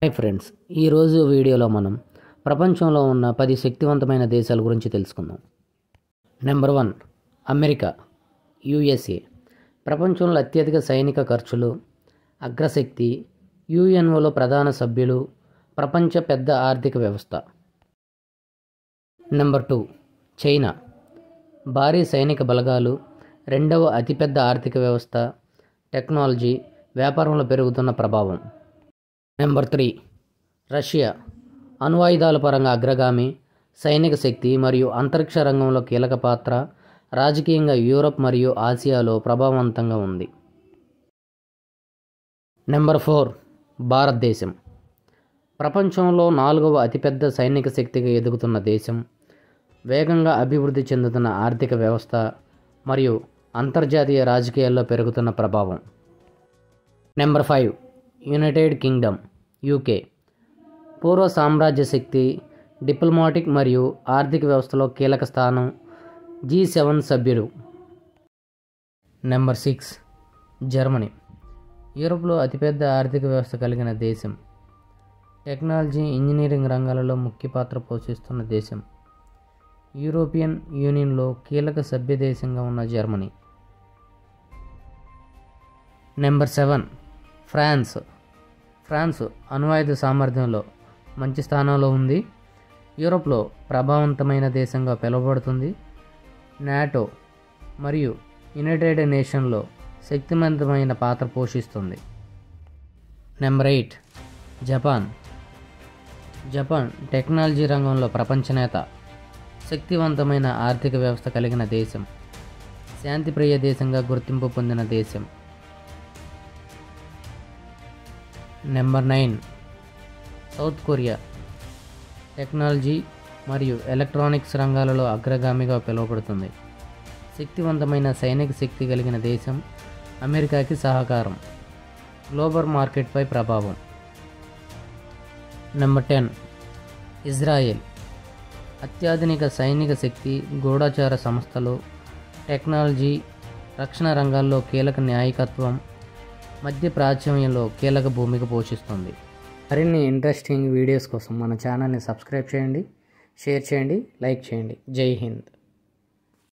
Hi friends, ఈరోజు వీడియోలో మనం ప్రపంచంలో ఉన్న 10 శక్తివంతమైన దేశాల గురించి తెలుసుకుందాం. Number 1 America, USA. ప్రపంచంలో అత్యధిక సైనిక ఖర్చులు, అగ్రశక్తి, యుఎన్ఓలో ప్రధాన సభ్యులు, ప్రపంచ పెద్ద ఆర్థిక వ్యవస్థ. Number 2 China. భారీ సైనిక బలగాలు, రెండవ అతిపెద్ద ఆర్థిక వ్యవస్థ, టెక్నాలజీ, వ్యాపారంలో పెరుగుతున్న ప్రభావం. Number 3 Russia. అణ్వాయుధాల పరంగా అగ్రగామి, సైనిక శక్తి మరియు అంతరిక్ష రంగంలో కీలక పాత్ర, రాజకీయంగా యూరప్ మరియు ఆసియాలో ప్రభావవంతంగా ఉంది. నెంబర్ 4 భారతదేశం. ప్రపంచంలో 4వ అతిపెద్ద సైనిక శక్తిగా ఎదుగుతున్న దేశం, వేగంగా అభివృద్ధి చెందుతున్న ఆర్థిక వ్యవస్థ మరియు అంతర్జాతీయ రాజకీయాల్లో పెరుగుతున్న ప్రభావం. Number 5 United Kingdom, UK. పూర్వ సామ్రాజ్య శక్తి, డిప్లొమాటిక్ మరియు ఆర్థిక వ్యవస్థలో కీలక స్థానం, G7 సభ్యుడు. Number 6 Germany. యూరోప్లో అతిపెద్ద ఆర్థిక వ్యవస్థ కలిగిన దేశం, టెక్నాలజీ, ఇంజనీరింగ్ రంగాలలో ముఖ్య పాత్ర పోషిస్తున్న దేశం, యూరోపియన్ యూనియన్లో కీలక సభ్య దేశంగా ఉన్న జర్మనీ. నెంబర్ 7 ఫ్రాన్స్ అణ్వాయుధ సామర్థ్యంలో మంచి స్థానంలో ఉంది. యూరోప్లో ప్రభావవంతమైన దేశంగా పిలువబడుతుంది. నాటో మరియు యునైటెడ్ నేషన్లో శక్తివంతమైన పాత్ర పోషిస్తుంది. నెంబర్ 8 జపాన్ టెక్నాలజీ రంగంలో ప్రపంచ నేత, శక్తివంతమైన ఆర్థిక వ్యవస్థ కలిగిన దేశం, శాంతిప్రియ దేశంగా గుర్తింపు పొందిన దేశం. Number 9 south Korea. టెక్నాలజీ మరియు ఎలక్ట్రానిక్స్ రంగాలలో అగ్రగామిగా పిలువబడుతుంది. శక్తివంతమైన సైనిక శక్తి కలిగిన దేశం, అమెరికాకి సహకారం, గ్లోబల్ మార్కెట్పై ప్రభావం. Number 10 Israel. అత్యాధునిక సైనిక శక్తి, గూఢచార సంస్థలు, టెక్నాలజీ, రక్షణ రంగాల్లో కీలక నాయకత్వం, మధ్య ప్రాచ్యంలో కీలక భూమిక పోషిస్తుంది. మరిన్ని ఇంట్రెస్టింగ్ వీడియోస్ కోసం మన ఛానల్ని సబ్స్క్రైబ్ చేయండి, షేర్ చేయండి, లైక్ చేయండి. జై హింద్.